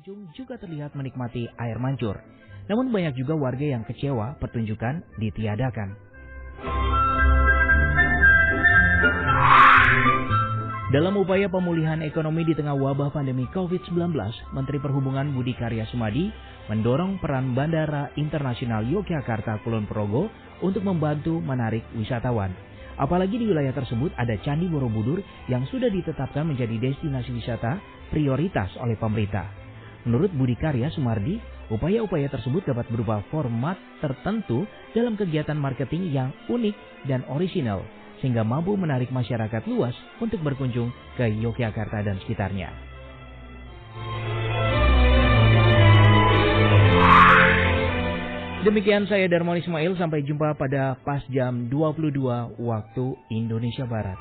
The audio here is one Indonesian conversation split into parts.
pengunjung juga terlihat menikmati air mancur. Namun banyak juga warga yang kecewa pertunjukan ditiadakan. Dalam upaya pemulihan ekonomi di tengah wabah pandemi COVID-19, Menteri Perhubungan Budi Karya Sumadi mendorong peran Bandara Internasional Yogyakarta Kulon Progo untuk membantu menarik wisatawan. Apalagi di wilayah tersebut ada Candi Borobudur yang sudah ditetapkan menjadi destinasi wisata prioritas oleh pemerintah. Menurut Budi Karya Sumadi, upaya-upaya tersebut dapat berupa format tertentu dalam kegiatan marketing yang unik dan orisinal, sehingga mampu menarik masyarakat luas untuk berkunjung ke Yogyakarta dan sekitarnya. Demikian saya Darmon Ismail, sampai jumpa pada pas jam 22 waktu Indonesia Barat.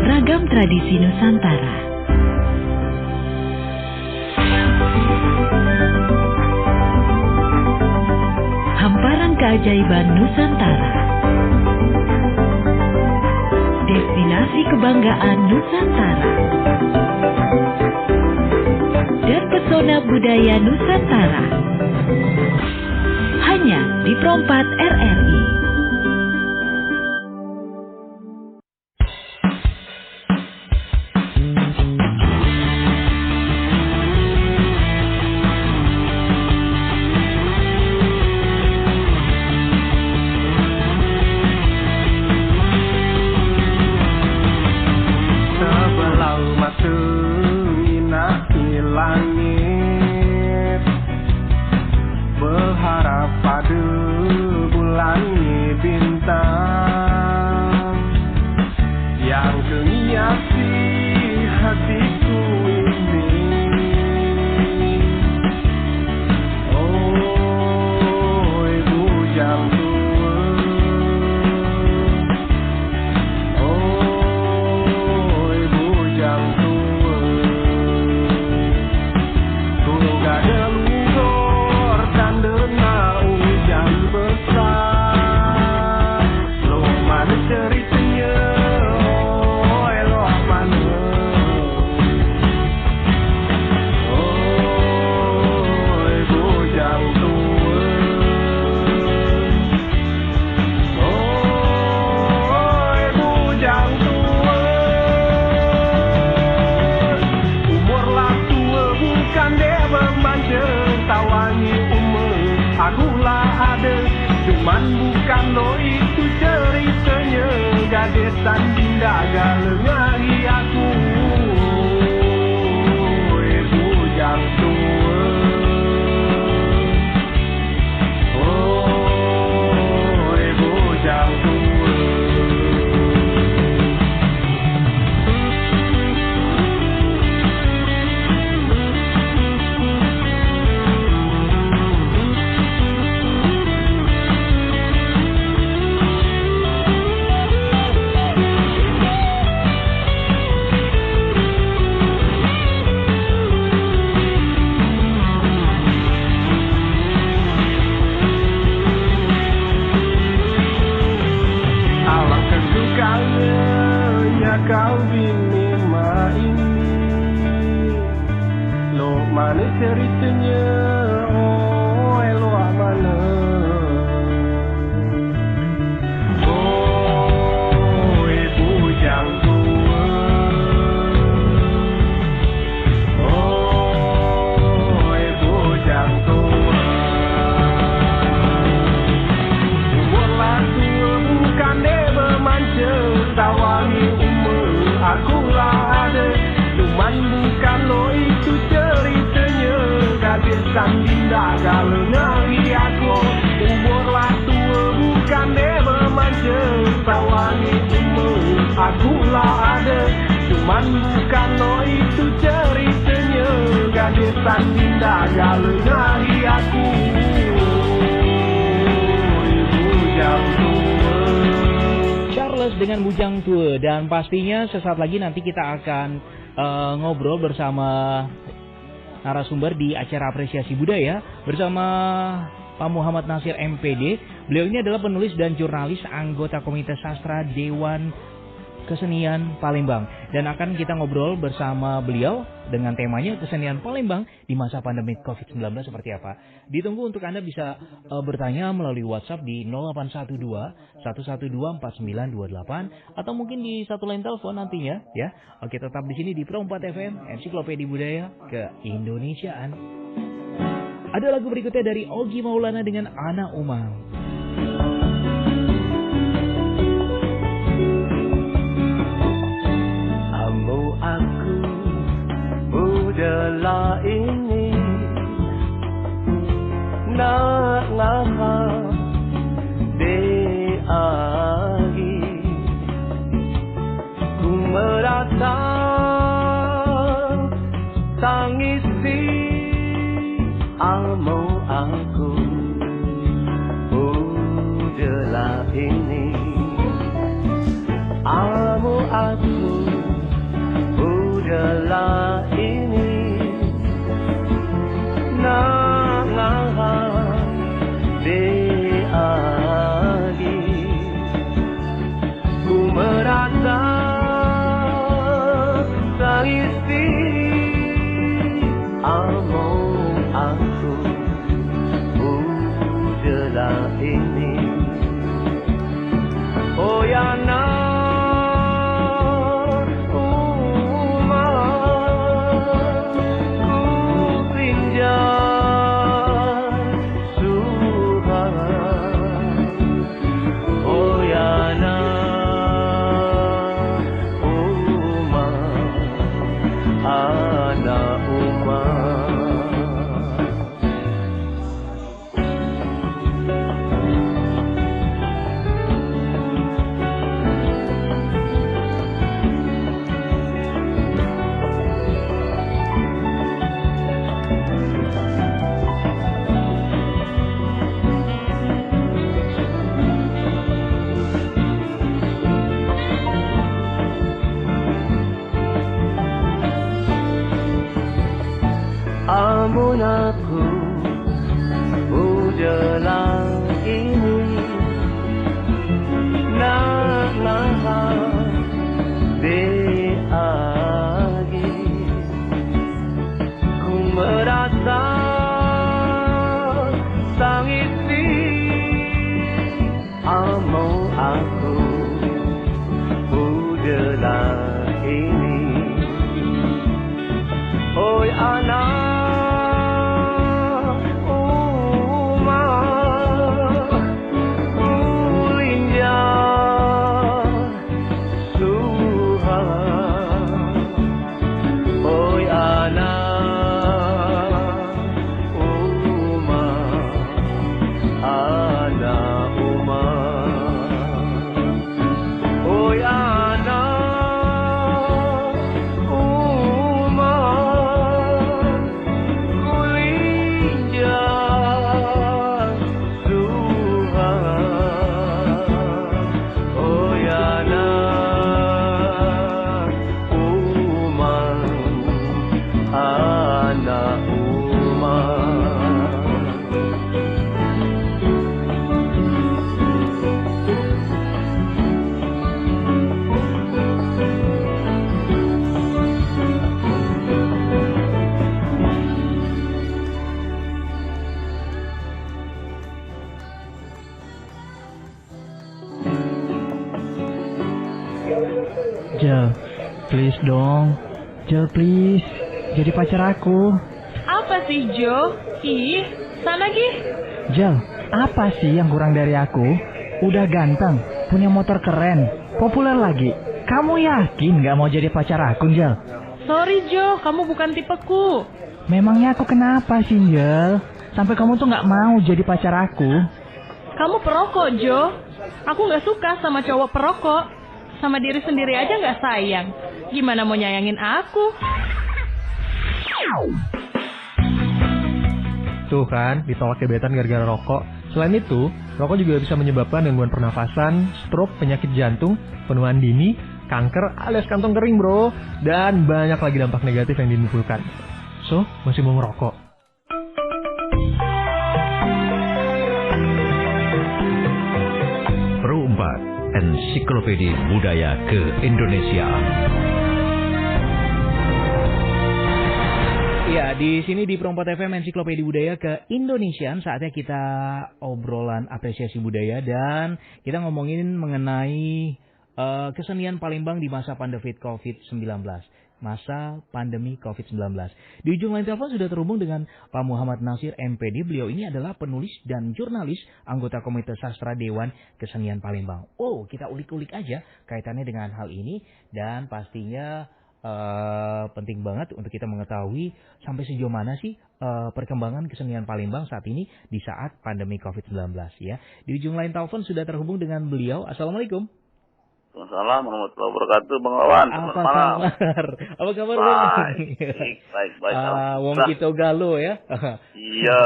Ragam tradisi Nusantara. Hamparan keajaiban Nusantara. Destinasi kebanggaan Nusantara. Dan pesona budaya Nusantara. Hanya di Perompat RRI. Berharap pada bulan bintang yang menghiasi hatiku ini. Oh, bujang tua, oh, bujang tua, turun gada luntur dan dena hujan besar. Lo mana ceritanya? Akulah ada, cuman bukan lo itu ceritanya. Gadesan dinda galengari aku. Bujang tua, oh, bujang tua. Kau bini ma ini, lo mana ceritanya? Oh, lo mana? Oh, bujang tua, oh, bujang tua. Umurlah tua bukan dia bermancing tawangi. Akulah ada, cuman bukan lo itu ceritanya. Gadesan dinda galengari aku. Umurlah tua bukan dia bermancing tawangi umur. Akulah ada, cuman bukan lo itu ceritanya. Gadesan dinda galengari aku. dengan Bujang Tue. Dan pastinya sesaat lagi nanti kita akan ngobrol bersama narasumber di acara Apresiasi Budaya bersama Pak Muhammad Nasir MPD. Beliau ini adalah penulis dan jurnalis, anggota Komite Sastra Dewan Kesenian Palembang. Dan akan kita ngobrol bersama beliau dengan temanya kesenian Palembang di masa pandemi COVID-19 seperti apa. Ditunggu untuk Anda bisa bertanya melalui WhatsApp di 0812 112 4928 atau mungkin di satu line telepon nantinya ya. Oke, tetap di sini di Pro 4 FM, Ensiklopedia Budaya Keindonesiaan. Ada lagu berikutnya dari Ogi Maulana dengan Ana Umang. Aku udahlah ini nak ngapa deagi ku merasa tangisi amo aku udahlah ini amo aku udahlah ini nangang deagi ku merasa tangisi among aku udahlah ini oh ya amun aku udahlah ini nangang deagi ku merasa tangisi among aku udahlah ini oi anak Jel, please dong. Jel, please. Jadi pacar aku. Apa sih, Jo? Ih, sana Gi. Jel, apa sih yang kurang dari aku? Udah ganteng, punya motor keren, populer lagi. Kamu yakin gak mau jadi pacar aku, Jel? Sorry, Jo. Kamu bukan tipeku. Memangnya aku kenapa sih, Jel? Sampai kamu tuh gak mau jadi pacar aku? Kamu perokok, Jo. Aku gak suka sama cowok perokok. Sama diri sendiri aja gak sayang. Gimana mau nyayangin aku? Tuh kan, ditolak gebetan gara-gara rokok. Selain itu, rokok juga bisa menyebabkan gangguan pernafasan, stroke, penyakit jantung, penuaan dini, kanker alias kantong kering bro, dan banyak lagi dampak negatif yang ditimbulkan. So, masih mau ngerokok? Pro 4, Ensiklopedia Budaya ke-Indonesiaan. Ya, di sini di Pro 4 FM Ensiklopedia Budaya ke-Indonesiaan, saatnya kita obrolan apresiasi budaya dan kita ngomongin mengenai kesenian Palembang di masa pandemi COVID-19. Masa pandemi COVID-19. Di ujung lain telepon sudah terhubung dengan Pak Muhammad Nasir MPD. Beliau ini adalah penulis dan jurnalis, anggota Komite Sastra Dewan Kesenian Palembang. Oh, kita ulik-ulik aja kaitannya dengan hal ini dan pastinya penting banget untuk kita mengetahui sampai sejauh mana sih perkembangan kesenian Palembang saat ini di saat pandemi COVID-19 ya. Di ujung lain telepon sudah terhubung dengan beliau. Assalamualaikum. Assalamualaikum warahmatullahi wabarakatuh, Bang Wawan. Apa kabar? Apa kabar, Bang? Baik. Wong Kito Galo ya. Iya,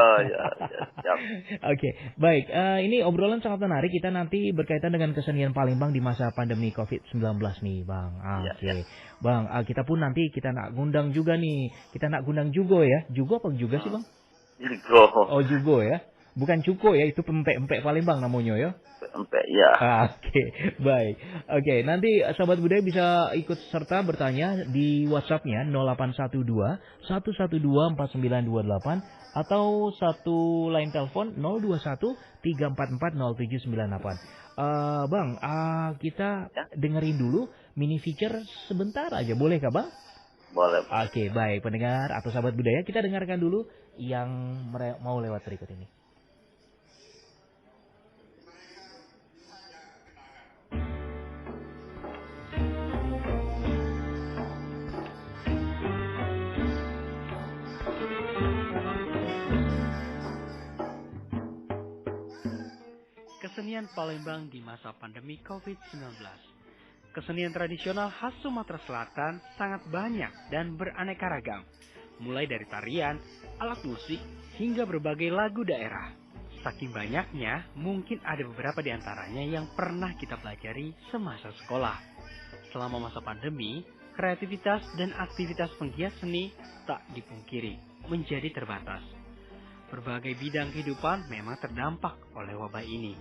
siap. Oke, baik. Ini obrolan sangat menarik. Kita nanti berkaitan dengan kesenian Palembang di masa pandemi COVID-19 nih, Bang. Oke. Bang, kita pun nanti kita nak ngundang juga nih. Kita nak ngundang Jugo ya. Jugo apa juga sih, Bang? Jugo. Oh, Jugo ya. Bukan Cuko ya, itu pempek-pempek Palembang namanya ya. Pempek ya. Oke, baik. Oke, nanti sahabat budaya bisa ikut serta bertanya di WhatsApp-nya 0812 112 4928 atau satu line telepon 021 344 0798. Bang, kita dengerin dulu mini feature sebentar aja, boleh kah, Bang? Boleh. Oke, baik pendengar atau sahabat budaya, kita dengarkan dulu yang mau lewat berikut ini. Kesenian Palembang di masa pandemi COVID-19. Kesenian tradisional khas Sumatera Selatan sangat banyak dan beraneka ragam, mulai dari tarian, alat musik, hingga berbagai lagu daerah. Saking banyaknya, mungkin ada beberapa di antaranya yang pernah kita pelajari semasa sekolah. Selama masa pandemi, kreativitas dan aktivitas penggiat seni tak dipungkiri menjadi terbatas. Berbagai bidang kehidupan memang terdampak oleh wabah ini.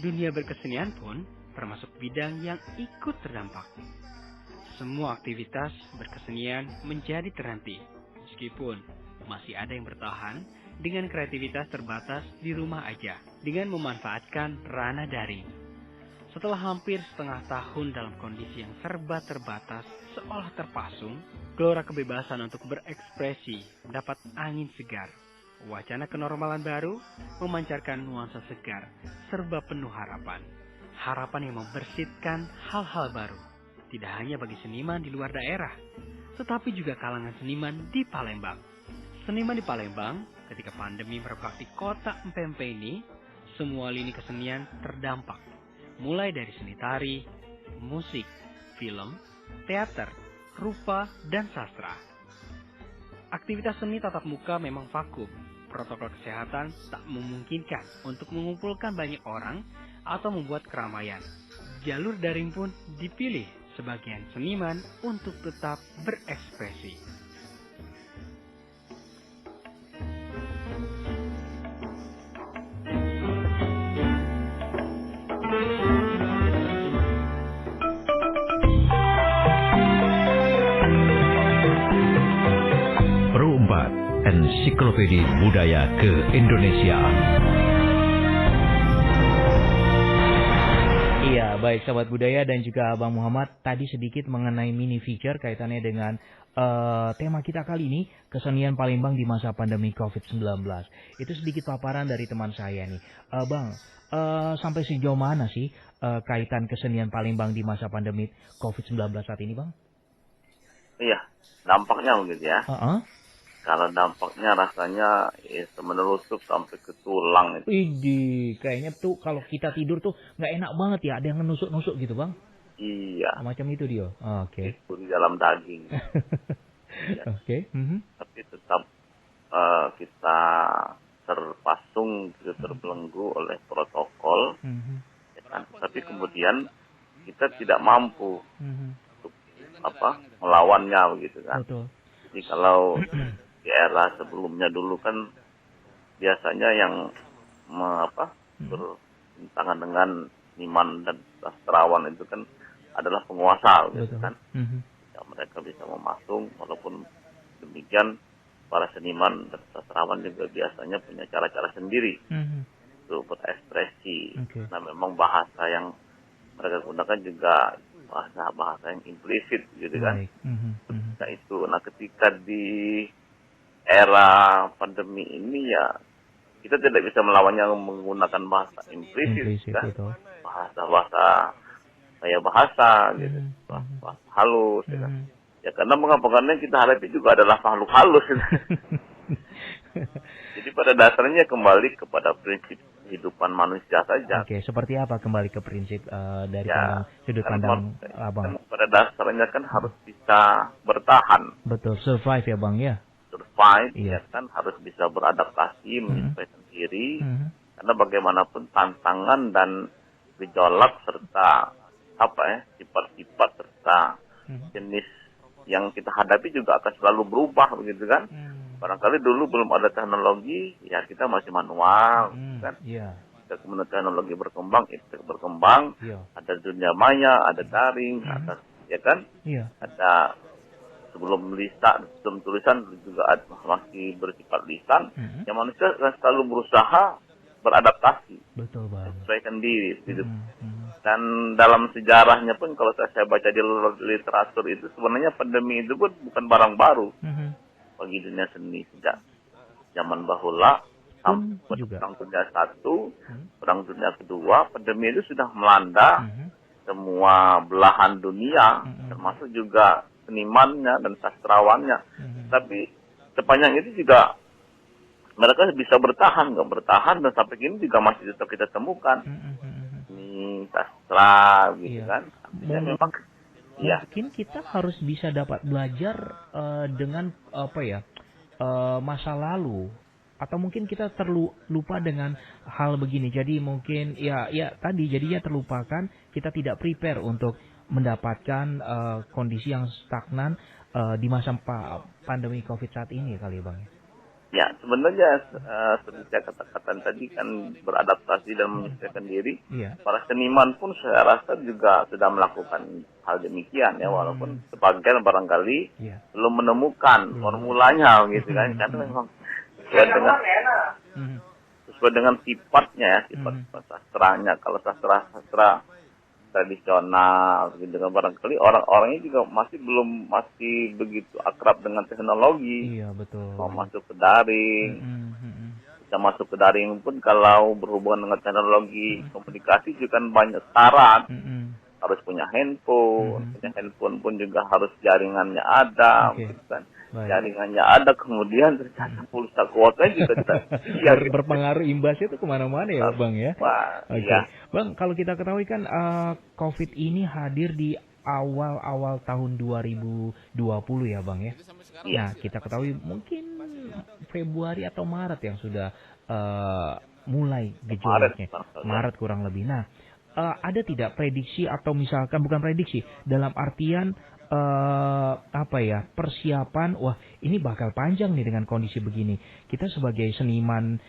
Dunia berkesenian pun termasuk bidang yang ikut terdampak. Semua aktivitas berkesenian menjadi terhenti, meskipun masih ada yang bertahan dengan kreativitas terbatas di rumah aja, dengan memanfaatkan ranah daring. Setelah hampir setengah tahun dalam kondisi yang serba terbatas, seolah terpasung, gelora kebebasan untuk berekspresi mendapat angin segar. Wacana kenormalan baru memancarkan nuansa segar, serba penuh harapan. Harapan yang membersihkan hal-hal baru. Tidak hanya bagi seniman di luar daerah, tetapi juga kalangan seniman di Palembang. Seniman di Palembang, ketika pandemi merebak di kota Empempe ini, semua lini kesenian terdampak. Mulai dari seni tari, musik, film, teater, rupa, dan sastra. Aktivitas seni tatap muka memang vakum. Protokol kesehatan tak memungkinkan untuk mengumpulkan banyak orang atau membuat keramaian. Jalur daring pun dipilih sebagian seniman untuk tetap berekspresi. Pro 4, Ensiklopedia Budaya ke-Indonesiaan. Iya, baik sahabat budaya dan juga Bang Muhammad, tadi sedikit mengenai mini feature kaitannya dengan tema kita kali ini, kesenian Palembang di masa pandemi COVID-19. Itu sedikit paparan dari teman saya nih. Bang, sampai sejauh mana sih kaitan kesenian Palembang di masa pandemi COVID-19 saat ini, Bang? Iya, dampaknya begitu ya. Kalau dampaknya rasanya menelusuk sampai ke tulang itu. Idih, kayaknya tuh kalau kita tidur tuh nggak enak banget ya, ada yang nusuk-nusuk gitu, Bang. Iya. Macam itu dia. Oke. Itu di dalam daging. Oke. Tapi tetap kita terpasung, gitu, terbelenggu oleh protokol, ya kan? Tapi kemudian kita tidak mampu untuk melawannya, begitu kan? Betul. Jadi kalau di era sebelumnya dulu kan biasanya yang bertentangan dengan iman dan sastrawan itu kan adalah penguasa, gitu kan? Ya, mereka bisa memasung, walaupun demikian para seniman dan sastrawan juga biasanya punya cara-cara sendiri untuk berekspresi. Nah, memang bahasa yang mereka gunakan juga bahasa yang implisit, gitu kan? Ketika di era pandemi ini ya kita tidak bisa melawannya menggunakan bahasa implisit, kan? Bahasa kayak bahasa, gitu, bahasa halus, gitu kan? Ya karena karena kita hadapi juga adalah makhluk halus. Jadi pada dasarnya kembali kepada prinsip kehidupan manusia saja. Oke, seperti apa kembali ke prinsip dari sudut pandang Abang? Pada dasarnya kan harus bisa bertahan. Betul, survive ya Bang ya. Survive, ya kan, harus bisa beradaptasi, menyesuaikan diri. Karena bagaimanapun tantangan dan gejolak serta sifat-sifat serta jenis yang kita hadapi juga akan selalu berubah, begitu kan? Barangkali dulu belum ada teknologi, ya kita masih manual, kan? Kemudian teknologi berkembang, ada dunia maya, ada daring, ada, ya kan? Ada sebelum tulisan juga masih bersifat lisan, yang manusia akan selalu berusaha beradaptasi, menyesuaikan diri, gitu. Dan dalam sejarahnya pun kalau saya baca di literatur itu sebenarnya pandemi itu pun bukan barang baru bagi dunia seni. Sejak zaman bahula sampai Perang Dunia I, Perang Dunia Kedua, pandemi itu sudah melanda semua belahan dunia, termasuk juga senimannya dan sastrawannya. Tapi sepanjang itu juga mereka bisa bertahan dan sampai kini juga masih tetap kita temukan sastra, gitu kan. Memang mungkin kita harus bisa dapat belajar dengan masa lalu, atau mungkin kita terlupa dengan hal begini. Jadi mungkin tadi jadinya terlupakan, kita tidak prepare untuk mendapatkan kondisi yang stagnan di masa pandemi Covid saat ini kali Bang. Ya, sebenarnya seperti saya katakan tadi kan beradaptasi dan menyesuaikan diri. Para seniman pun saya rasa juga sudah melakukan hal demikian ya, walaupun sebagian barangkali belum menemukan formulanya, gitu kan. Karena memang sesuai dengan sifatnya, sifat sastranya. Kalau sastra tradisional, gitu kan, barangkali orang-orangnya juga masih begitu akrab dengan teknologi. Betul. Mau masuk ke daring, bisa masuk ke daring pun kalau berhubungan dengan teknologi komunikasi juga kan banyak syarat. Harus punya handphone, pun juga harus jaringannya ada, gitu kan. Jaringannya ada, kemudian ternyata pulsa kuotanya juga berpengaruh, imbasnya itu kemana-mana ya Bang ya. Bang, kalau kita ketahui kan COVID ini hadir di awal tahun 2020 ya Bang ya. Nah, kita ketahui mungkin Februari atau Maret yang sudah mulai gejolaknya. Maret kurang lebih. Nah, ada tidak prediksi atau misalkan bukan prediksi, dalam artian persiapan, wah ini bakal panjang nih dengan kondisi begini. Kita sebagai seniman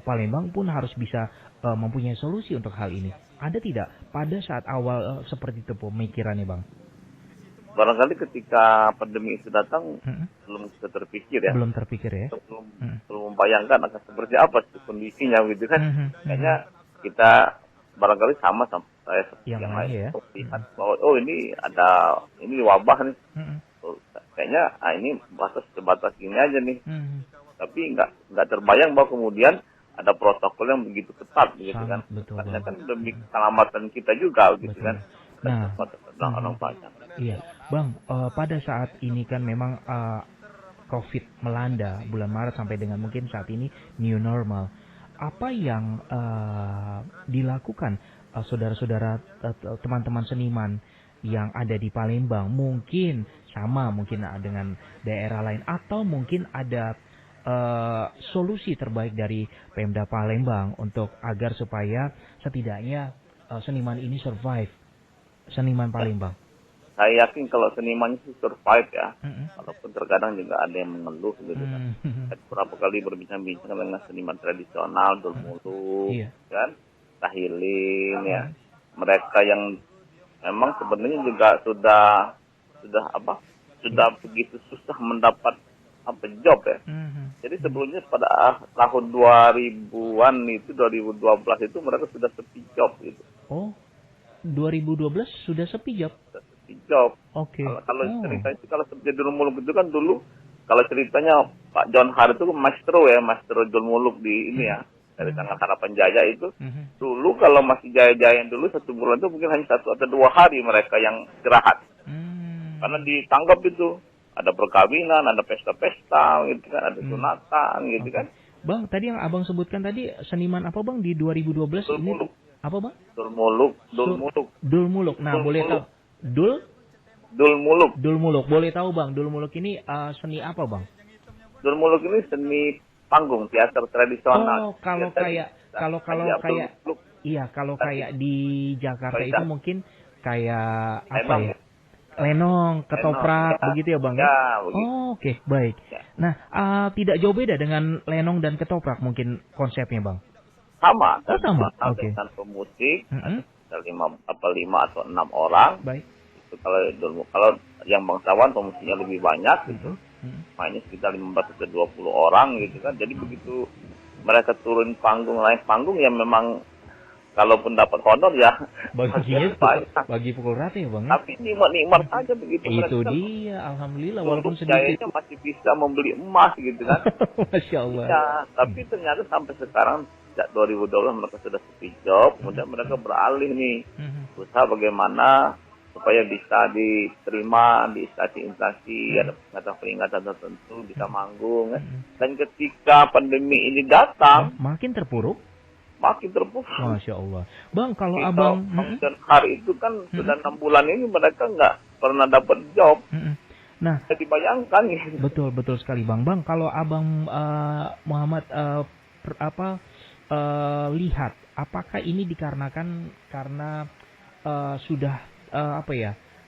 Palembang pun harus bisa mempunyai solusi untuk hal ini. Ada tidak pada saat awal seperti itu pemikirannya Bang? Barangkali ketika pandemi itu datang belum kita terpikir ya. Belum terpikir ya. Belum membayangkan akan seperti apa kondisinya, gitu kan. Kayaknya kita barangkali sama saya yang lain lihat bahwa ini wabah nih. Kayaknya ini sebatas gini aja nih. Tapi nggak terbayang bahwa kemudian ada protokol yang begitu ketat, gitu kan. Karena kan demi keselamatan kita juga, gitu kan. Nah, iya, Bang, pada saat ini kan memang COVID melanda bulan Maret sampai dengan mungkin saat ini new normal. Apa yang dilakukan saudara-saudara, teman-teman seniman yang ada di Palembang? Mungkin sama, mungkin dengan daerah lain, atau mungkin ada solusi terbaik dari Pemda Palembang untuk agar supaya setidaknya seniman ini survive, seniman Palembang? Saya yakin kalau seniman itu survive ya, walaupun terkadang juga ada yang mengeluh gitu kan. Saya beberapa kali berbincang-bincang dengan seniman tradisional, Dulmuluk, kan, Tahilin ya. Mereka yang memang sebenarnya juga sudah begitu susah mendapat job ya. Jadi sebelumnya pada tahun 2000-an itu 2012 itu mereka sudah sepi job gitu. Oh, 2012 sudah sepi job. Job. Oke. Kalau ceritanya itu kalau seperti Dulmuluk itu kan dulu kalau ceritanya Pak John Har itu maestro Dulmuluk di ini ya dari Tanggal Harapan Jaya itu dulu kalau masih jaya-jaya dulu 1 bulan itu mungkin hanya 1 atau 2 hari mereka yang istirahat karena ditanggap itu ada perkawinan, ada pesta-pesta gitu kan, ada sunatan gitu kan. Bang, tadi yang abang sebutkan tadi seniman apa bang di 2012 Dulmuluk. ini apa bang? Dulmuluk. Nah, boleh tahu Dulmuluk. Boleh tahu bang, Dulmuluk ini seni apa bang? Dulmuluk ini seni panggung, teater tradisional. Oh, kalau kayak di Jakarta itu mungkin kayak apa ya? Lenong, ketoprak, begitu ya bang? Ya, begitu. Oh, oke, baik. Nah, tidak jauh beda dengan lenong dan ketoprak mungkin konsepnya bang? Sama. Oke. Dengan pemusik, ada 5 atau 6 orang. Baik. Itu kalau yang bangsawan pemusiknya lebih banyak gitu. Mainnya sekitar 15 atau 20 orang gitu kan. Jadi begitu mereka turun naik panggung ya memang kalaupun dapat honor ya bagi pukul rata ya bang. Tapi nikmat saja begitu. Itu mereka. Dia, alhamdulillah walaupun sedikit. Jayanya masih bisa membeli emas gitu kan. Masya Allah. Ya, tapi ternyata sampai sekarang 2012 mereka sudah sepi job, kemudian mereka beralih nih usaha bagaimana supaya bisa diterima di instansi ada peringatan tertentu bisa manggung kan. Dan ketika pandemi ini datang makin terpuruk. Masya Allah. Bang, kalau abang dan hari itu kan sudah 6 bulan ini mereka nggak pernah dapat job. Nah, bisa dibayangkan gitu. Betul sekali bang. Bang, kalau abang Muhammad lihat apakah ini dikarenakan karena sudah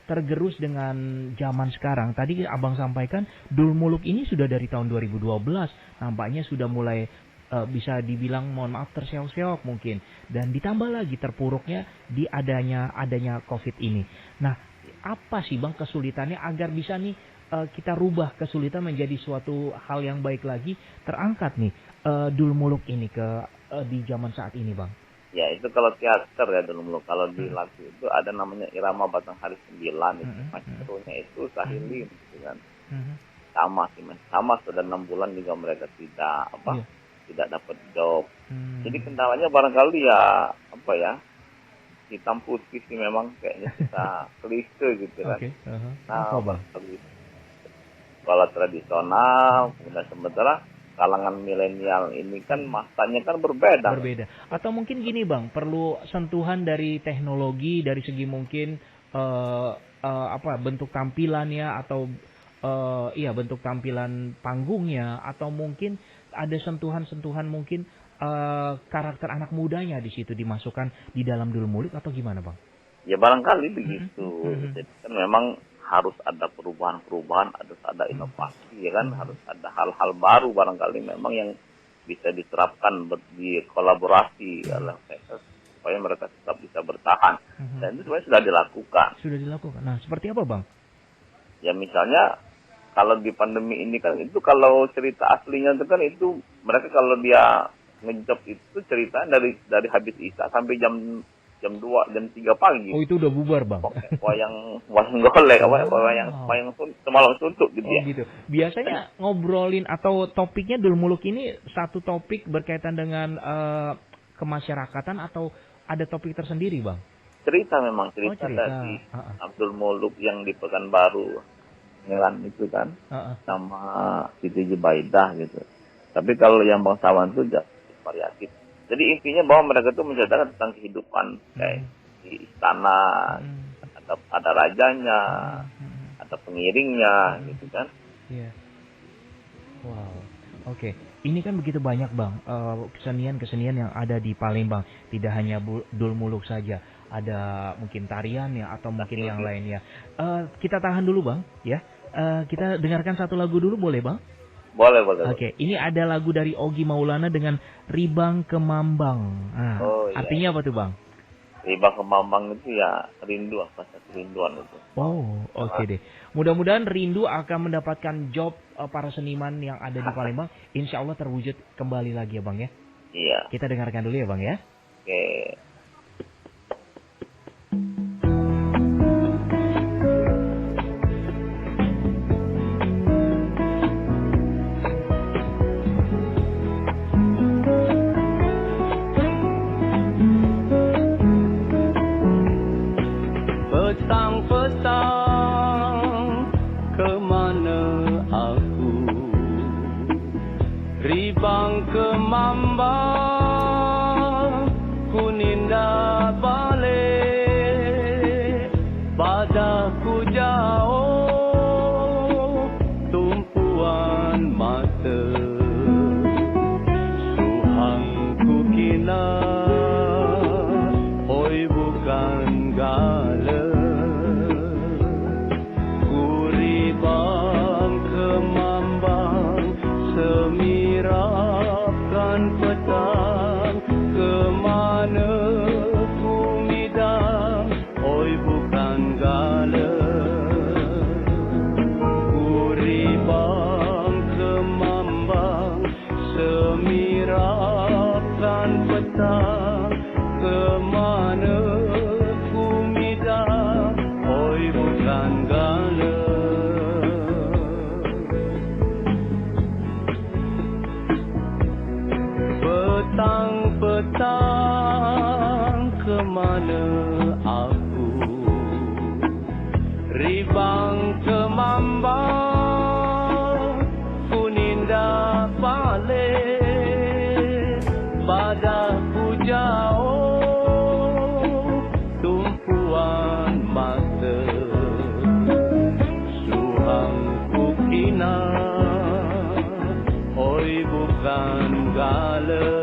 tergerus dengan zaman sekarang. Tadi abang sampaikan Dulmuluk ini sudah dari tahun 2012 nampaknya sudah mulai bisa dibilang mohon maaf terseok-seok mungkin, dan ditambah lagi terpuruknya di adanya COVID ini. Nah, apa sih bang kesulitannya agar bisa nih kita rubah kesulitan menjadi suatu hal yang baik lagi, terangkat nih Dulmuluk ini di zaman saat ini bang? Ya itu kalau teater ya Dulmuluk. Kalau di lagu itu ada namanya Irama Batang Hari 9 itu maestronya itu Tahilin gitu kan. Sama sudah 6 bulan juga mereka tidak dapat job. Jadi kendalanya barangkali ya hitam putih sih memang kayaknya kita klise gitu kan. Kalau tradisional, kemudian sementara kalangan milenial ini kan masanya kan berbeda. Atau mungkin gini bang, perlu sentuhan dari teknologi dari segi mungkin bentuk tampilannya atau bentuk tampilan panggungnya, atau mungkin ada sentuhan mungkin karakter anak mudanya di situ dimasukkan di dalam Dulmuluk atau gimana bang? Ya barangkali begitu. Jadi kan memang harus ada perubahan, harus ada inovasi ya kan, harus ada hal-hal baru barangkali memang yang bisa diterapkan di kolaborasi oleh supaya mereka tetap bisa bertahan. Dan itu sebenarnya sudah dilakukan. Nah, seperti apa bang? Ya misalnya kalau di pandemi ini kan itu kalau cerita aslinya itu kan itu mereka kalau dia ngejob itu cerita dari habis isya sampai jam 2, jam 3 pagi. Oh, itu udah bubar bang? Wayang golek, wayang semalam suntuk gitu ya. Gitu. Biasanya ngobrolin atau topiknya Dulmuluk ini satu topik berkaitan dengan kemasyarakatan atau ada topik tersendiri bang? Cerita dari Abdul Muluk yang di Pekanbaru Ngelan itu kan, sama Siti Jebaidah gitu. Tapi kalau yang bangsawan itu variatif. Jadi intinya bahwa mereka itu menceritakan tentang kehidupan kayak di istana, ada rajanya, ada pengiringnya, gitu kan. Iya. Wow. Oke. Ini kan begitu banyak Bang, kesenian-kesenian yang ada di Palembang. Tidak hanya Dul Muluk saja, ada mungkin tarian ya atau mungkin yang lainnya. Kita tahan dulu Bang, ya. Kita dengarkan satu lagu dulu boleh Bang? Boleh. Oke, ini ada lagu dari Ogi Maulana dengan Ribang Kemambang. Nah, artinya apa tuh Bang? Ribang Kemambang itu ya rindu, kerinduan itu. Oh, oke deh. Mudah-mudahan rindu akan mendapatkan job para seniman yang ada di Palembang. Insya Allah terwujud kembali lagi ya Bang ya. Iya. Kita dengarkan dulu ya Bang ya. Oke. Petang-petang kemana aku, Ribang Kemambang ku ninda balik, padaku jauh tumpuan mata, suhangku kina oi bukan gala. Semirapkan petang kemana ku midang, oi bukan gala. Ku ribang kemambang, semirapkan petang kemana ku midang, oi bukan gala. Petang-petang kemana aku, Ribang Kemambang ku ninda balik, padaku jauh tumpuan mata, suhangku kina oi bukan gala.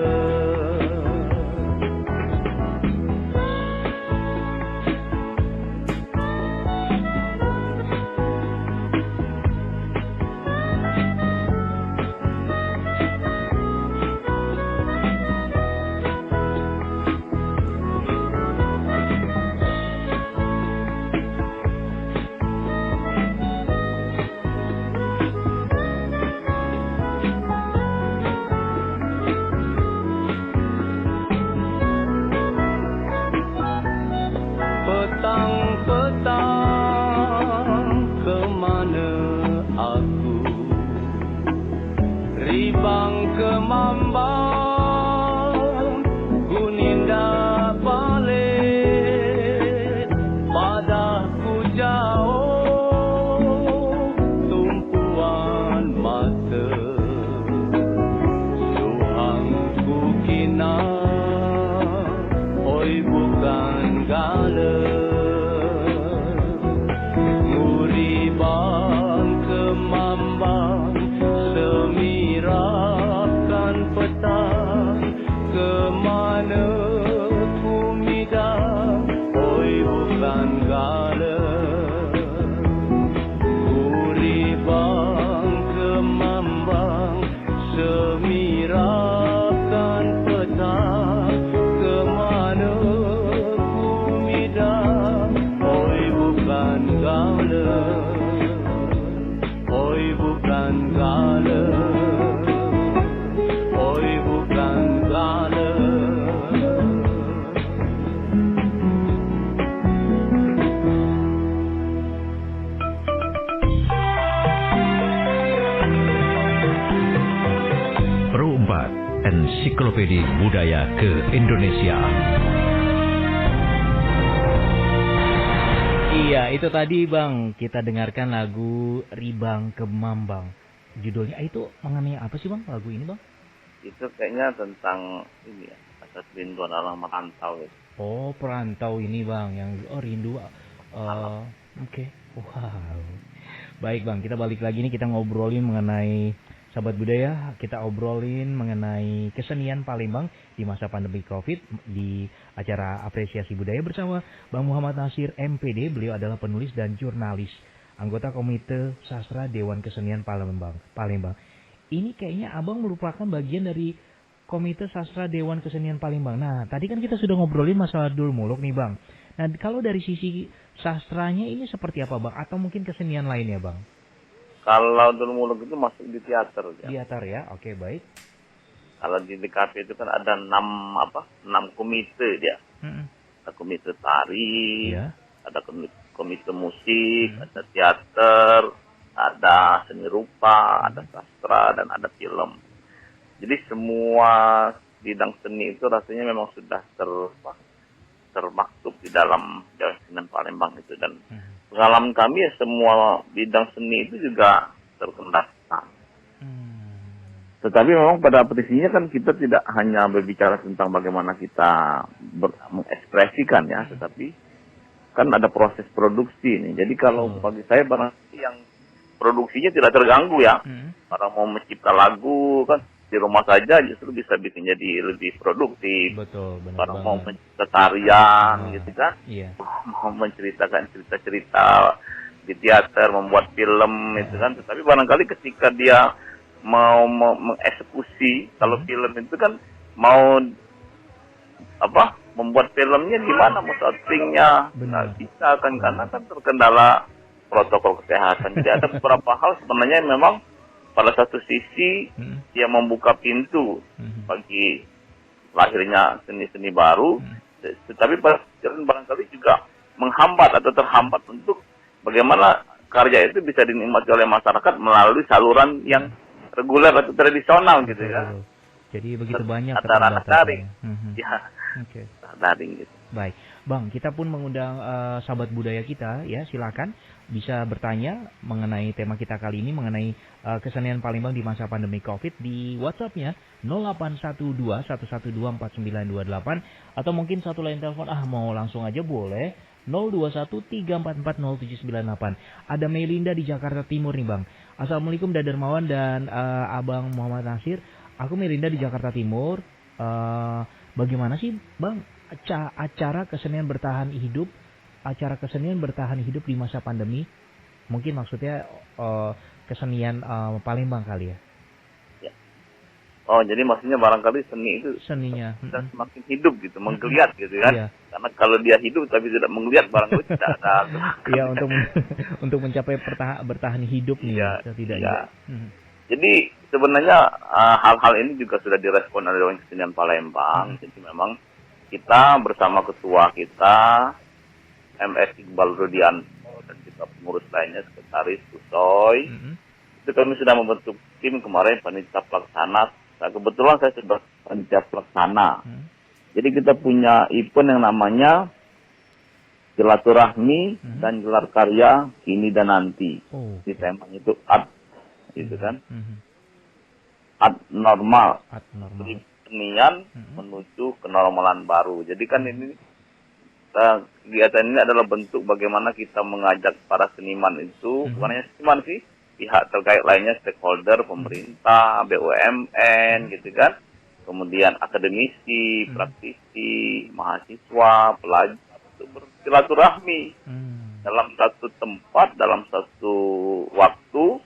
Petang-petang kemana aku, Ribang Kemambang ku ninda balik, padaku jauh tumpuan mata, suhangku kina oi bukan gala. Ribang Kemambang, semirapkan petang kemana ku midang, oi bukan gala. Ku ribang Kemambang, semirapkan petang kemana ku midang, oi bukan gala. Oi bukan gala, oi bukan gala. Pro 4 Ensiklopedia Budaya ke-Indonesiaan. Iya, itu tadi Bang, kita dengarkan lagu Ribang Kemambang. Judulnya itu mengenai apa sih Bang, lagu ini Bang? Itu kayaknya tentang ini ya, asal kerinduan orang merantau gitu. Oh, perantau ini Bang, yang rindu. Oke. Wow. Baik Bang, kita balik lagi nih, kita ngobrolin mengenai Sahabat budaya, kita obrolin mengenai kesenian Palembang di masa pandemi COVID di acara apresiasi budaya bersama Bang Muhammad Nasir MPD. Beliau adalah penulis dan jurnalis, anggota Komite Sastra Dewan Kesenian Palembang. Ini kayaknya Abang merupakan bagian dari Komite Sastra Dewan Kesenian Palembang. Nah, tadi kan kita sudah ngobrolin masalah Dul Muluk nih, Bang. Nah, kalau dari sisi sastranya ini seperti apa, Bang? Atau mungkin kesenian lainnya, Bang? Kalau Dul Muluk itu masuk di teater. Teater ya, oke, baik. Kalau di DKP itu kan ada 6 komite dia. Ada komite tari, ada komite musik, ada teater, ada seni rupa, ada sastra, dan ada film. Jadi semua bidang seni itu rasanya memang sudah termaktub di dalam Dewan Kesenian Palembang itu. Dan pengalaman kami ya semua bidang seni itu juga terkendala. Tetapi memang pada prinsipnya kan kita tidak hanya berbicara tentang bagaimana kita mengekspresikan ya, tetapi kan ada proses produksi nih. Jadi kalau bagi saya barangkali yang produksinya tidak terganggu ya. Orang mau mencipta lagu kan di rumah saja justru bisa bikin jadi lebih produktif. Betul, benar. Orang mau mencipta tarian gitu kan. Iya. Mau menceritakan cerita-cerita di teater, membuat film itu kan. Tetapi barangkali ketika dia mau mengeksekusi, kalau film itu kan mau membuat filmnya gimana, mau syutingnya nggak bisa kan karena kan terkendala protokol kesehatan. Jadi ada beberapa hal sebenarnya memang pada satu sisi dia membuka pintu bagi lahirnya seni-seni baru, tetapi barangkali juga menghambat atau terhambat untuk bagaimana karya itu bisa dinikmati oleh masyarakat melalui saluran yang reguler atau tradisional gitu ya. Jadi begitu banyak acara daring. Ya. Oke. Daring gitu. Baik, Bang, kita pun mengundang sahabat budaya kita ya, silakan bisa bertanya mengenai tema kita kali ini mengenai kesenian Palembang di masa pandemi Covid di WhatsApp-nya 081211249928 atau mungkin satu lain telepon mau langsung aja boleh 0213440798. Ada Melinda di Jakarta Timur nih, Bang. Assalamualaikum Dadarmawan dan Abang Muhammad Nasir. Aku Melinda di Jakarta Timur. Bagaimana sih, Bang, acara kesenian bertahan hidup di masa pandemi? Mungkin maksudnya kesenian Palembang kali ya? Ya. Oh, jadi maksudnya barangkali seni itu seninya semakin hidup gitu, menggeliat gitu kan? Iya. Karena kalau dia hidup tapi tidak menggeliat barangkali tidak ada. Iya, untuk mencapai bertahan hidup nih ya, setidaknya. Jadi sebenarnya hal-hal ini juga sudah direspon oleh Dewan Kesenian Palembang. Jadi memang kita bersama ketua kita MS Iqbal Rudianto dan juga pengurus lainnya, sekretaris Kusoy, itu kami sudah membentuk tim kemarin panitia pelaksana. Nah, kebetulan saya sebagai panitia pelaksana. Jadi kita punya event yang namanya silaturahmi dan gelar karya kini dan nanti. Di tema itu art, gitu kan? Art normal. Kesenian menuju kenormalan baru. Jadi kan ini kegiatan ini adalah bentuk bagaimana kita mengajak para seniman itu, bukan hanya seniman sih, pihak terkait lainnya, stakeholder, pemerintah, BUMN, gitu kan, kemudian akademisi, praktisi, mahasiswa, pelajar, untuk bersilaturahmi dalam satu tempat, dalam satu waktu.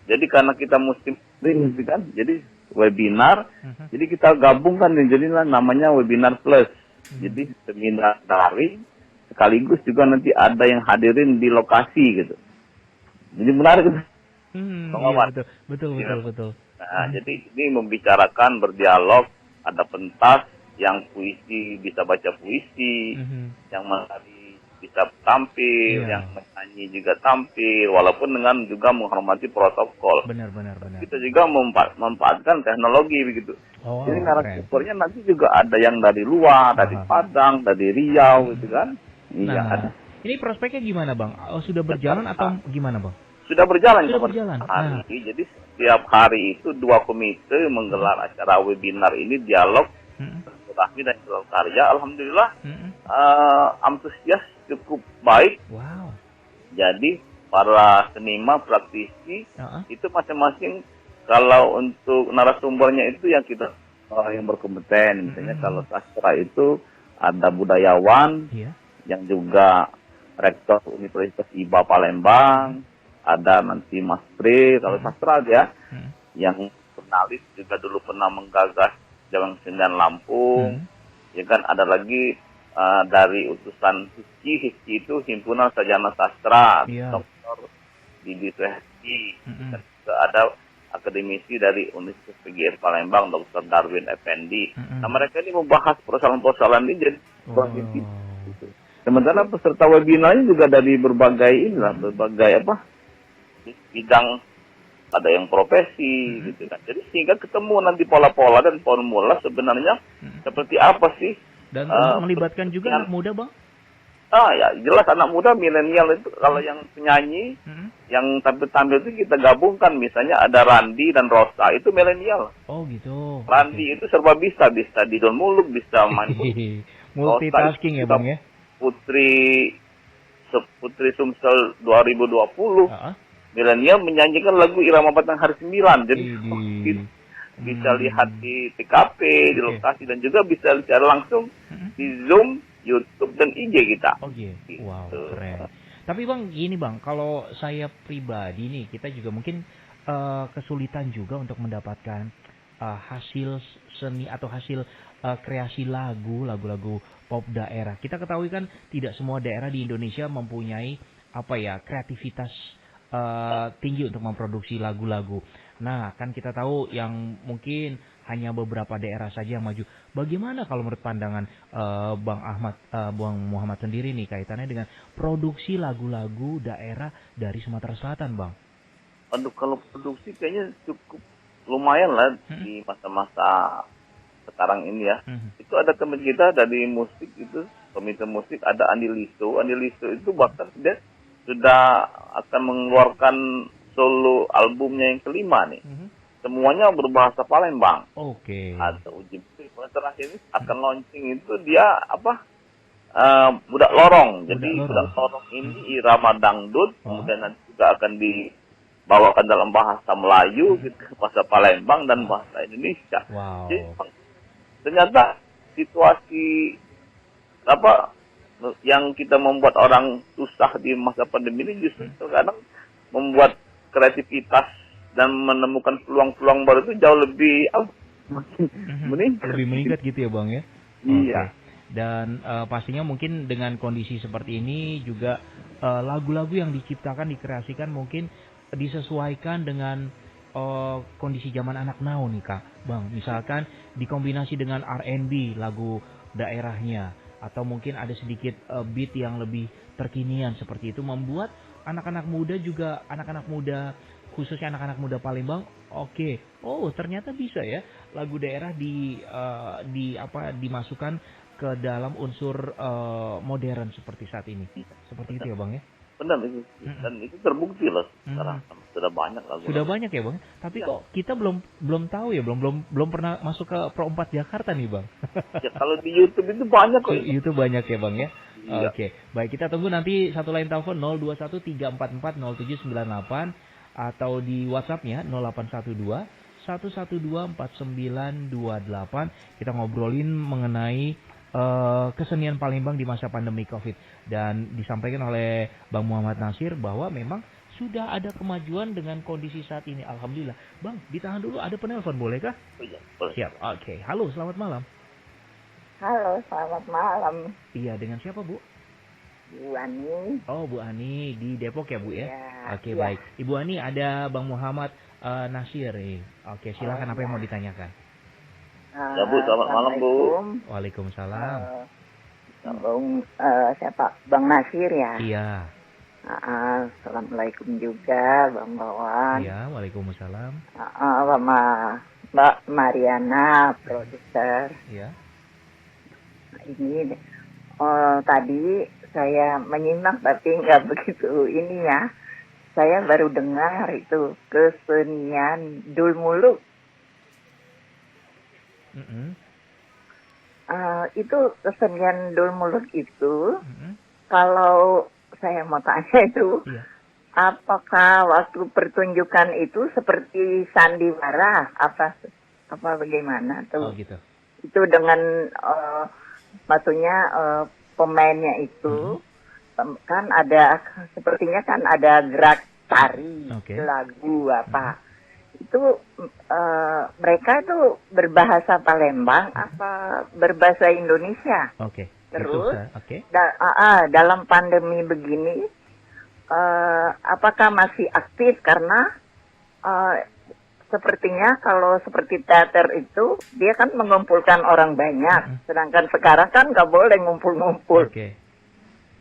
Jadi karena kita musim gitu kan, jadi webinar, jadi kita gabungkan, jadi namanya webinar plus. Jadi seminar daring sekaligus juga nanti ada yang hadirin di lokasi gitu. Jadi menarik itu. Iya, betul. Nah, jadi ini membicarakan, berdialog, ada pentas yang puisi bisa baca puisi, yang menari bisa tampil, yang menyanyi juga tampil, walaupun dengan juga menghormati protokol. Benar. Kita juga memanfaatkan teknologi begitu. Jadi narasumbernya nanti juga ada yang dari luar, dari Padang, dari Riau, gitu kan? Iya. Nah, ini prospeknya gimana, Bang? Sudah berjalan atau gimana, Bang? Sudah berjalan. Nah. Jadi setiap hari itu 2 komite menggelar acara webinar ini, dialog, silaturahmi dan gelar karya. Alhamdulillah antusias cukup baik. Wow. Jadi para seniman praktisi itu masing-masing kalau untuk narasumbernya itu yang kita yang berkompeten. Misalnya kalau sastra itu ada budayawan yang juga rektor Universitas IBA Palembang, ada nanti Mas Pri kalau sastra dia yang jurnalis juga dulu pernah menggagas Jalan Senen Lampung. Ya kan ada lagi dari utusan HISKI itu Himpunan Sarjana Sastra, Dr. Didi Suhesti, dan juga ada akademisi dari Universitas PGR Palembang, Dr. Darwin Effendi. Nah mereka ini membahas persoalan-persoalan ini jadi positif. Sementara peserta webinarnya juga dari berbagai bidang, ada yang profesi gitu kan. Jadi sehingga ketemu nanti pola-pola dan formula sebenarnya seperti apa sih. Dan melibatkan juga anak muda, Bang? Ya jelas anak muda milenial itu kalau yang penyanyi yang tampil itu kita gabungkan, misalnya ada Randi dan Rosa, itu milenial. Oh gitu. Randi itu serba bisa di Don Muluk, bisa main multitasking ya Bang ya. Putri Sumsel 2020 milenial menyanyikan lagu Irama Batang Hari 9. Jadi bisa lihat di TKP, di lokasi, dan juga bisa lihat langsung di Zoom, YouTube, dan IG kita. Oh gitu. Wow, keren. Tapi Bang, gini Bang, kalau saya pribadi nih, kita juga mungkin kesulitan juga untuk mendapatkan hasil seni atau hasil kreasi lagu-lagu pop daerah. Kita ketahui kan tidak semua daerah di Indonesia mempunyai kreativitas tinggi untuk memproduksi lagu-lagu. Nah, kan kita tahu yang mungkin hanya beberapa daerah saja yang maju. Bagaimana kalau menurut pandangan Bang Muhammad sendiri nih kaitannya dengan produksi lagu-lagu daerah dari Sumatera Selatan, Bang? Aduh, kalau produksi kayaknya cukup lumayan lah di masa-masa sekarang ini ya. Itu ada teman kita dari musik itu, komite musik, ada Andi Listo. Andi Listo itu bahkan dia sudah akan mengeluarkan solo albumnya yang kelima nih. Semuanya berbahasa Palembang. Oke. Ada uji terakhir ini akan launching itu dia Budak Lorong. Jadi Budak Lorong ini irama dangdut, kemudian nanti juga akan dibawakan dalam bahasa Melayu, gitu, bahasa Palembang dan bahasa Indonesia. Wow. Jadi ternyata situasi yang kita membuat orang susah di masa pandemi ini justru terkadang membuat kreativitas dan menemukan peluang-peluang baru itu jauh lebih meningkat. Lebih meningkat gitu ya Bang ya? Iya. Okay. Dan pastinya mungkin dengan kondisi seperti ini juga lagu-lagu yang diciptakan, dikreasikan mungkin disesuaikan dengan kondisi zaman anak now nih Kak Bang. Misalkan dikombinasi dengan R&B lagu daerahnya, atau mungkin ada sedikit beat yang lebih terkinian seperti itu, membuat anak-anak muda khususnya anak-anak muda Palembang ternyata bisa ya lagu daerah dimasukkan ke dalam unsur modern seperti saat ini. Seperti itu ya Bang ya? Benar itu. Dan itu terbukti loh sekarang. Sudah banyak lagu. Sudah banyak ya Bang. Tapi kok kita belum tahu ya, belum pernah masuk ke Pro 4 Jakarta nih Bang. Ya kalau di YouTube itu banyak kok. YouTube banyak ya Bang ya. Iya. Oke. Baik, kita tunggu nanti satu line telepon 0213440798 atau di WhatsApp-nya 0812 1124928. Kita ngobrolin mengenai kesenian Palembang di masa pandemi Covid, dan disampaikan oleh Bang Muhammad Nasir bahwa memang sudah ada kemajuan dengan kondisi saat ini. Alhamdulillah. Bang, ditahan dulu, ada penelpon, bolehkah? Iya, boleh. Siap. Oke. Halo, selamat malam. Halo, selamat malam. Iya, dengan siapa Bu? Bu Ani. Oh, Bu Ani di Depok ya Bu ya? Oke, ya. baik. Ibu Ani, ada Bang Muhammad Nasir. Oke, silakan, apa yang mau ditanyakan? Ya Bu, selamat malam Bu. Waalaikumsalam. Siapa? Bang Nasir ya? Iya. Assalamualaikum juga Bang Wawan. Iya, waalaikumsalam. Sama Mbak Mariana, produser. Iya. Ini tadi saya menyimak tapi nggak begitu ini ya. Saya baru dengar itu kesenian Dul Muluk. Itu kesenian Dul Muluk itu, kalau saya mau tanya itu, apakah waktu pertunjukan itu seperti sandiwara apa bagaimana tuh? Oh gitu. Itu dengan maksudnya pemainnya itu kan ada sepertinya kan ada gerak tari, lagu apa. Itu mereka itu berbahasa Palembang apa berbahasa Indonesia? Terus dalam pandemi begini apakah masih aktif karena sepertinya kalau seperti teater itu dia kan mengumpulkan orang banyak, sedangkan sekarang kan nggak boleh ngumpul-ngumpul.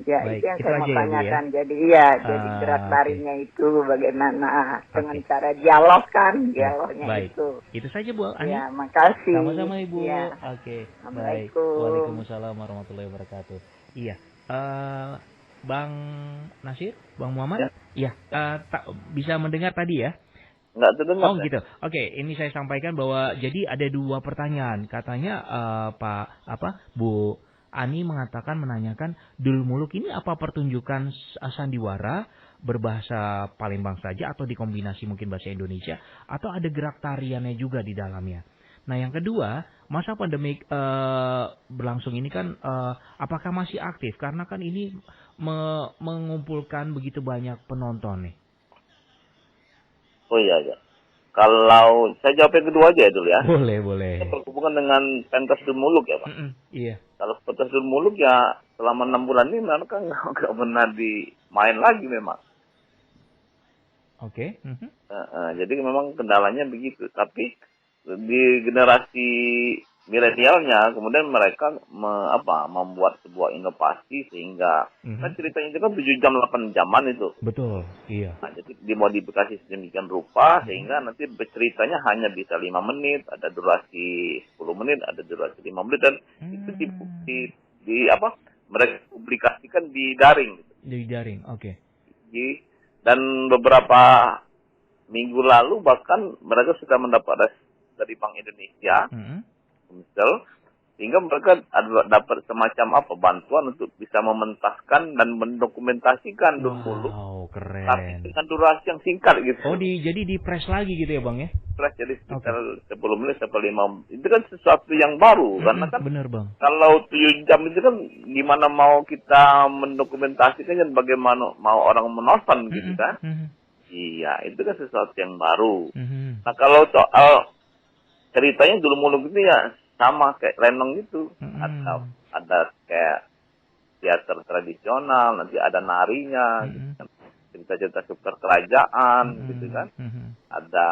Ya, baik, itu yang itu saya mau aja ya, Bu, tanyakan. Jadi jadi gerak tarinya itu bagaimana dengan cara dialognya baik. Itu saja Bu Ani. Ya, makasih. Sama-sama Ibu. Ya. Baik. Assalamualaikum. Waalaikumsalam warahmatullahi wabarakatuh. Iya. Bang Nasir, Bang Muhammad. Iya. Bisa mendengar tadi ya? Nggak terdengar. Oh gitu. Oke, ini saya sampaikan bahwa jadi ada 2 pertanyaan. Katanya Bu Ani menanyakan Dul Muluk ini apa pertunjukan sandiwara berbahasa Palembang saja atau dikombinasi mungkin bahasa Indonesia atau ada gerak tariannya juga di dalamnya. Nah yang kedua, masa pandemi berlangsung ini kan apakah masih aktif karena kan ini mengumpulkan begitu banyak penonton nih. Oh iya. Kalau saya jawab yang kedua aja dulu ya. Boleh. Berhubungan dengan pentas Dul Muluk ya Pak. Iya. Kalau pentas Dul Muluk ya selama 6 bulan ini mereka nggak pernah dimain lagi memang. Jadi memang kendalanya begitu. Tapi di generasi milenialnya kemudian mereka membuat sebuah inovasi sehingga kan ceritanya itu kan 7 jam 8 jaman itu. Betul, iya. Nah, jadi dimodifikasi sedemikian rupa sehingga nanti ceritanya hanya bisa 5 menit, ada durasi 10 menit, ada durasi 5 menit dan itu mereka publikasikan di daring gitu. Di daring, oke. Dan beberapa minggu lalu bahkan mereka sudah mendapat dari Bank Indonesia. Misal, sehingga mereka dapat semacam bantuan untuk bisa mementaskan dan mendokumentasikan Dul Muluk. Wow, keren. Tapi dengan durasi yang singkat gitu. Oh, jadi di press lagi gitu ya Bang ya? Press jadi sekitar 10 menit sampai 5 menit. Itu kan sesuatu yang baru karena kan. Bener Bang. Kalau 7 jam itu kan gimana mau kita mendokumentasikan dan bagaimana mau orang menonton gitu kan? Iya, itu kan sesuatu yang baru. Nah, kalau soal ceritanya Dul Muluk itu ya sama kayak lenong gitu. Ada kayak teater tradisional, nanti ada narinya, gitu. Cerita-cerita seputar kerajaan, gitu kan. Ada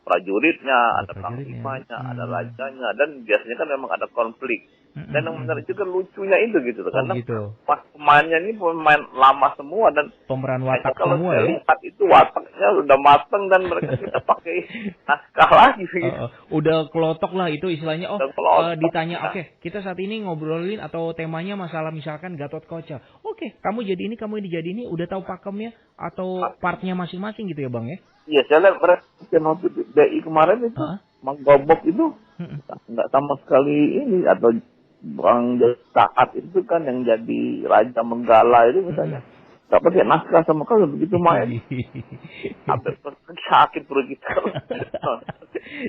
prajuritnya, ada panglimanya, ada rajanya, dan biasanya kan memang ada konflik. Dan yang menarik juga lucunya itu gitu, karena pas pemainnya ini pemain lama semua dan pemeran watak kalau semua ya. Lihat itu wataknya udah mateng dan mereka kita pakai naskah lagi. Gitu. Udah kelotok lah itu istilahnya. Ditanya, oke, kita saat ini ngobrolin atau temanya masalah misalkan Gatot Kaca. Oke, kamu jadi ini, kamu jadi ini, udah tahu pakemnya atau partnya masing-masing gitu ya Bang ya? Iya, saya lihat mereka waktu DI kemarin itu menggobok itu nggak sama sekali ini atau Bang Saat itu kan yang jadi Raja Menggala itu misalnya nggak pakai naskah sama kalau begitu main sampai sakit perut kita.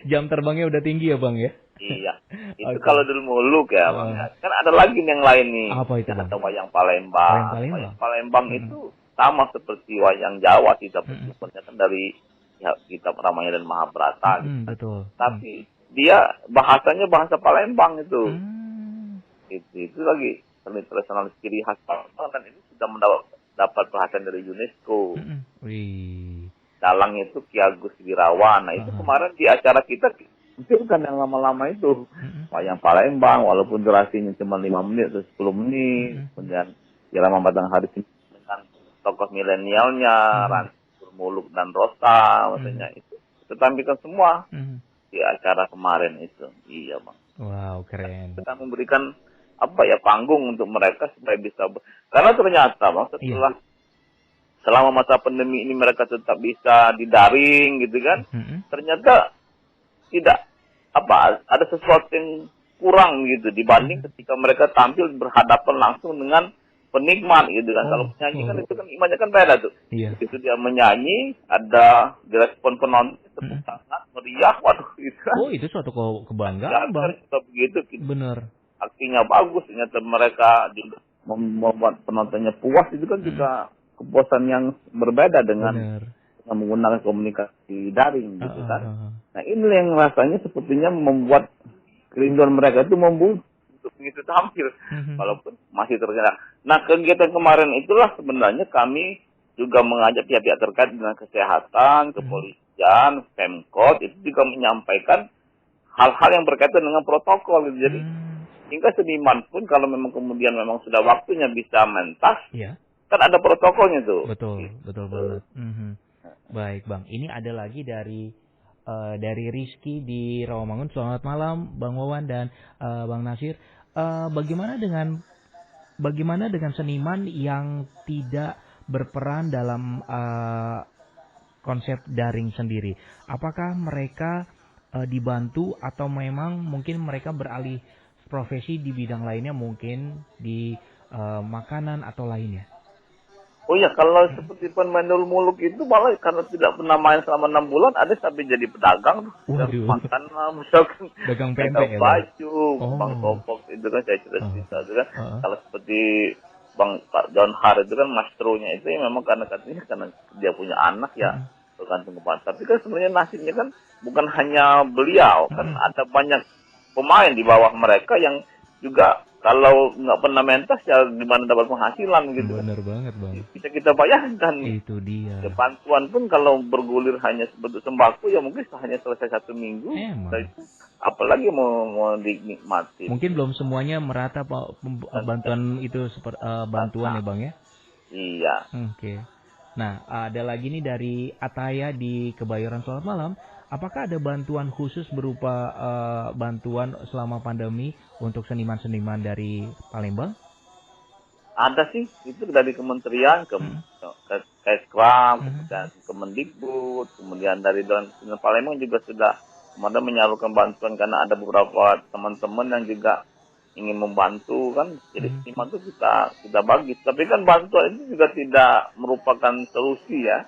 Jam terbangnya udah tinggi ya Bang ya? Iya, itu kalau Dul Muluk ya Bang. Kan ada lagi yang lain nih. Apa itu Bang? Ada wayang Palembang. Wayang Palembang itu sama seperti wayang Jawa sih, tapi kan dari kitab Ramayana dan Mahabharata. Gitu. Betul. Tapi dia bahasanya bahasa Palembang itu. Itu lagi seni tradisional ciri khas Palembang dan ini sudah mendapat perhatian dari UNESCO. Dalang itu Ki Agus Wirawan. Nah itu kemarin di acara kita itu kan yang lama-lama itu wayang Palembang walaupun durasinya cuma 5 menit atau 10 menit. Kemudian Irama Batang Hari dengan tokoh milenialnya Ranti Dul Muluk dan Rosa maksudnya itu tampilkan semua di acara kemarin itu. Iya Bang. Wow, keren. Kita memberikan panggung untuk mereka supaya bisa karena ternyata Bang setelah selama masa pandemi ini mereka tetap bisa didaring gitu kan. Ternyata tidak ada sesuatu yang kurang gitu dibanding ketika mereka tampil berhadapan langsung dengan penikmat gitu kan. Kalau penyanyi kan itu kan imannya kan beda tuh. Itu dia menyanyi, ada direspon penonton tepuk tangan, meriah, waduh itu kan. Oh, itu suatu kebanggaan, Bang. Begitu. Bener. Artinya bagus, ternyata mereka juga membuat penontonnya puas, itu kan juga kepuasan yang berbeda dengan menggunakan komunikasi daring gitu kan. Nah ini yang rasanya sepertinya membuat kerinduan mereka itu membuat untuk begitu tampil, walaupun masih terjadi. Nah kegiatan kemarin itulah sebenarnya kami juga mengajak pihak-pihak terkait dengan kesehatan, kepolisian, Pemkot, itu juga menyampaikan hal-hal yang berkaitan dengan protokol gitu. Jadi hingga seniman pun kalau memang kemudian memang sudah waktunya bisa mentas, kan ada protokolnya tuh. Betul banget. Baik Bang, ini ada lagi dari Rizky di Rawamangun. Selamat malam Bang Wawan dan Bang Nasir. Bagaimana dengan seniman yang tidak berperan dalam konsep daring sendiri? Apakah mereka dibantu atau memang mungkin mereka beralih profesi di bidang lainnya, mungkin di makanan atau lainnya? Oh ya, kalau seperti pemainul muluk itu malah karena tidak pernah main selama 6 bulan, ada sampai jadi pedagang tuh. Makan misalkan dagang pempek baju, Bang Topok itu kan saya cerita itu kan. Kalau seperti Pak John Har itu kan mastronya itu ya memang karena dia punya anak ya tergantung kepada. Tapi kan sebenarnya nasibnya kan bukan hanya beliau, kan ada banyak pemain di bawah mereka yang juga kalau nggak pernah mentas ya gimana dapat penghasilan gitu. Bener banget Bang. Bisa kita bayangkan. Itu dia. Ya, bantuan pun kalau bergulir hanya bentuk sembako ya mungkin hanya selesai 1 minggu. Apalagi mau dinikmati. Mungkin belum semuanya merata bantuan itu bantuan ya Bang ya. Iya. Oke. Nah ada lagi nih dari Ataya di Kebayoran. Selamat malam. Apakah ada bantuan khusus berupa bantuan selama pandemi untuk seniman-seniman dari Palembang? Ada sih, itu dari kementerian, Keskram, kemudian Kemendikbud, kemudian dari Dewan Kesenian Palembang juga sudah kemudian menyalurkan bantuan karena ada beberapa teman-teman yang juga ingin membantu kan, jadi seniman itu kita bagi. Tapi kan bantuan itu juga tidak merupakan solusi ya.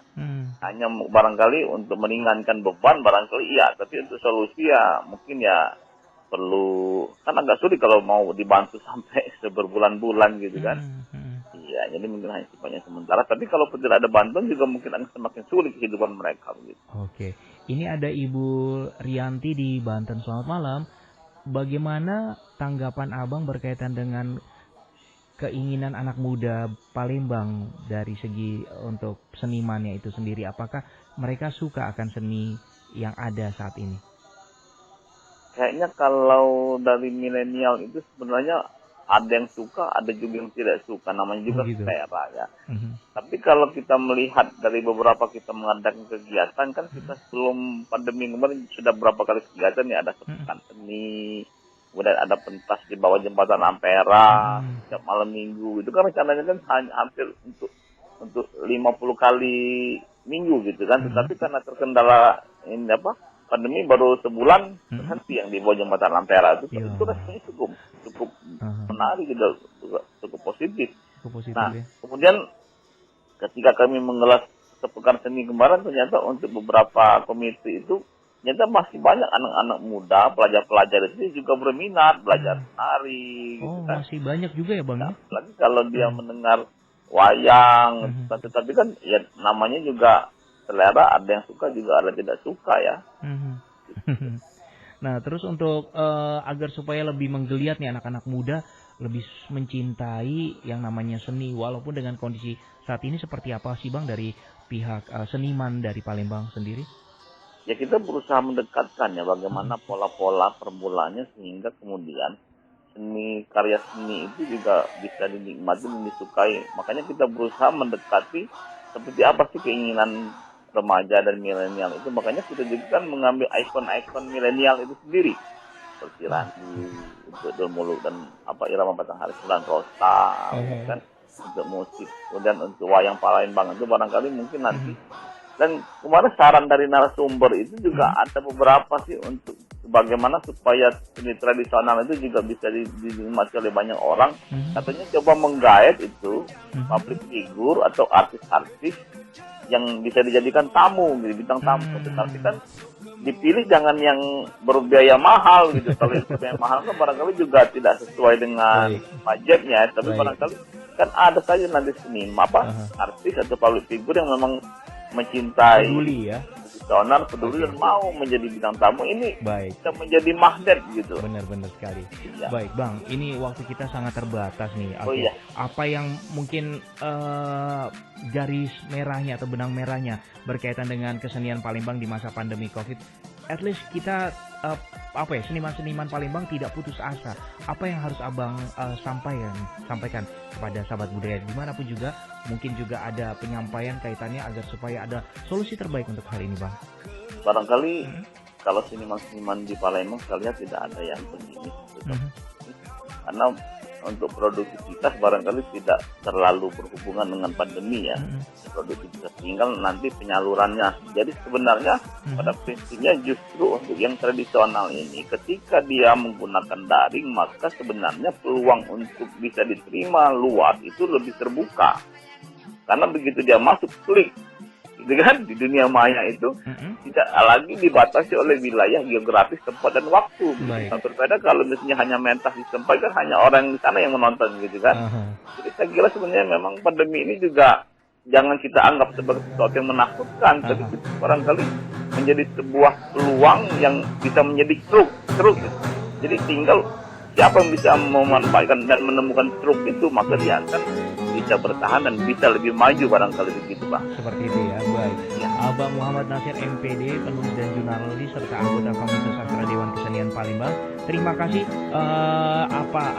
Hanya barangkali untuk meringankan beban barangkali iya, tapi untuk solusi ya mungkin ya perlu, kan agak sulit kalau mau dibantu sampai berbulan-bulan gitu kan. Iya, jadi mungkin hanya sifatnya sementara, tapi kalau tidak ada bantuan juga mungkin akan semakin sulit kehidupan mereka gitu. Oke. Ini ada Ibu Rianti di Banten. Selamat malam. Bagaimana tanggapan Abang berkaitan dengan keinginan anak muda Palembang dari segi untuk senimannya itu sendiri? Apakah mereka suka akan seni yang ada saat ini? Kayaknya kalau dari milenial itu sebenarnya ada yang suka, ada juga yang tidak suka. Namanya juga selera ya. Tapi kalau kita melihat dari beberapa kita mengadakan kegiatan, kan kita sebelum pandemi kemarin sudah berapa kali kegiatan ya, ada sepekan seni, kemudian ada pentas di bawah jembatan Ampera setiap malam minggu. Itu kan rencananya kan hampir untuk 50 kali minggu gitu kan. Tetapi karena terkendala ini pandemi baru sebulan berhenti yang di bawah jembatan Ampera itu rasanya cukup menarik gitu, cukup positif. Nah, kemudian ketika kami menggelar sepekan seni kemarin, ternyata untuk beberapa komite itu ternyata masih banyak anak-anak muda, pelajar-pelajar itu juga berminat belajar menari. Gitu kan. Masih banyak juga ya Bang? Nah, lagi kalau dia mendengar wayang, tapi kan ya namanya juga selera, ada yang suka juga ada yang tidak suka ya. Nah terus untuk agar supaya lebih menggeliat nih anak-anak muda lebih mencintai yang namanya seni walaupun dengan kondisi saat ini, seperti apa sih Bang dari pihak seniman dari Palembang sendiri? Ya kita berusaha mendekatkan ya bagaimana pola-pola permulaannya sehingga kemudian karya seni itu juga bisa dinikmati dan disukai. Makanya kita berusaha mendekati seperti apa sih keinginan remaja dan milenial itu. Makanya kita juga kan mengambil ikon-ikon milenial itu sendiri, seperti Randy, untuk Dolmuluk dan Irama Batanghari dan Rosta, kan untuk musik, kemudian untuk wayang Palembang itu barangkali mungkin nanti. Dan kemarin saran dari narasumber itu juga ada beberapa sih untuk bagaimana supaya seni tradisional itu juga bisa dinikmati oleh banyak orang. Katanya coba menggait itu public figure atau artis-artis yang bisa dijadikan tamu, gitu, bintang tamu. Tetapi kan dipilih jangan yang berbiaya mahal gitu. Kalau yang berbiaya mahal kan barangkali juga tidak sesuai dengan budgetnya. Tapi barangkali kan ada saja nanti seniman artis atau public figure yang memang mencintai peduli dan mau menjadi bintang tamu, ini bisa menjadi magnet gitu. Benar-benar sekali. Baik Bang, ini waktu kita sangat terbatas nih. Apa yang mungkin garis merahnya atau benang merahnya berkaitan dengan kesenian Palembang di masa pandemi COVID? At least kita seniman-seniman Palembang tidak putus asa. Apa yang harus Abang sampaikan kepada sahabat budaya dimanapun juga, mungkin juga ada penyampaian kaitannya agar supaya ada solusi terbaik untuk hal ini, Bang. Barangkali kalau seniman-seniman di Palembang saya lihat tidak ada yang begini, karena untuk produktivitas barangkali tidak terlalu berhubungan dengan pandemi ya. Produktivitas tinggal nanti penyalurannya. Jadi sebenarnya pada prinsipnya justru untuk yang tradisional ini ketika dia menggunakan daring, maka sebenarnya peluang untuk bisa diterima luas itu lebih terbuka. Karena begitu dia masuk klik gitu kan, di dunia maya itu tidak lagi dibatasi oleh wilayah geografis, tempat dan waktu. Berbeda kalau misalnya hanya mentas di tempat kan hanya orang di sana yang menonton gitu kan. Jadi saya kira sebenarnya memang pandemi ini juga jangan kita anggap sebagai sesuatu yang menakutkan, tapi barangkali menjadi sebuah peluang yang bisa menjadi truk. Jadi tinggal siapa yang bisa memanfaatkan dan menemukan truk itu, maka dia akan bisa bertahan dan bisa lebih maju barangkali begitu, Bang. Seperti itu ya, baik. Abang Muhammad Nasir MPD, penulis dan jurnalis serta anggota Komite Sastra Dewan Kesenian Palembang. Terima kasih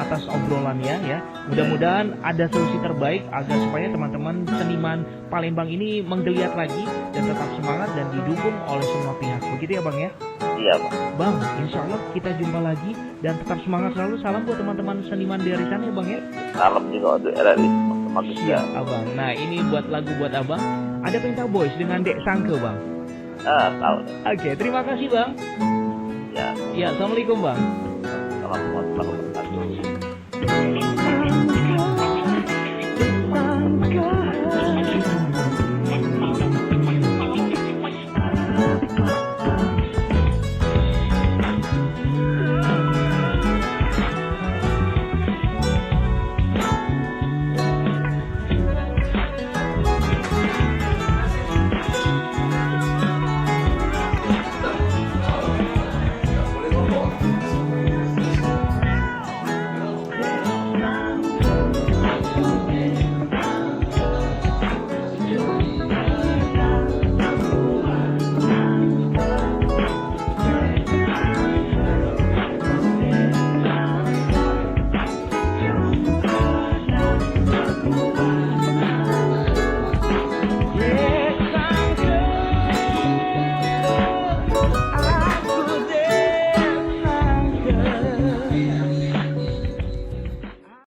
atas obrolannya ya. Mudah-mudahan ada solusi terbaik agar supaya teman-teman seniman Palembang ini menggeliat lagi dan tetap semangat dan didukung oleh semua pihak. Begitu ya, Bang ya? Iya, Bang. Bang, insya Allah kita jumpa lagi dan tetap semangat selalu. Salam buat teman-teman seniman dari sana ya, Bang ya. Salam juga untuk RRI. Siap, Abang. Nah, ini buat lagu buat Abang. Ada Penta Boys dengan Dek Sangke, Bang. Tahu. Oke, terima kasih, Bang. Ya. Ya, Assalamualaikum, Bang. Assalamualaikum.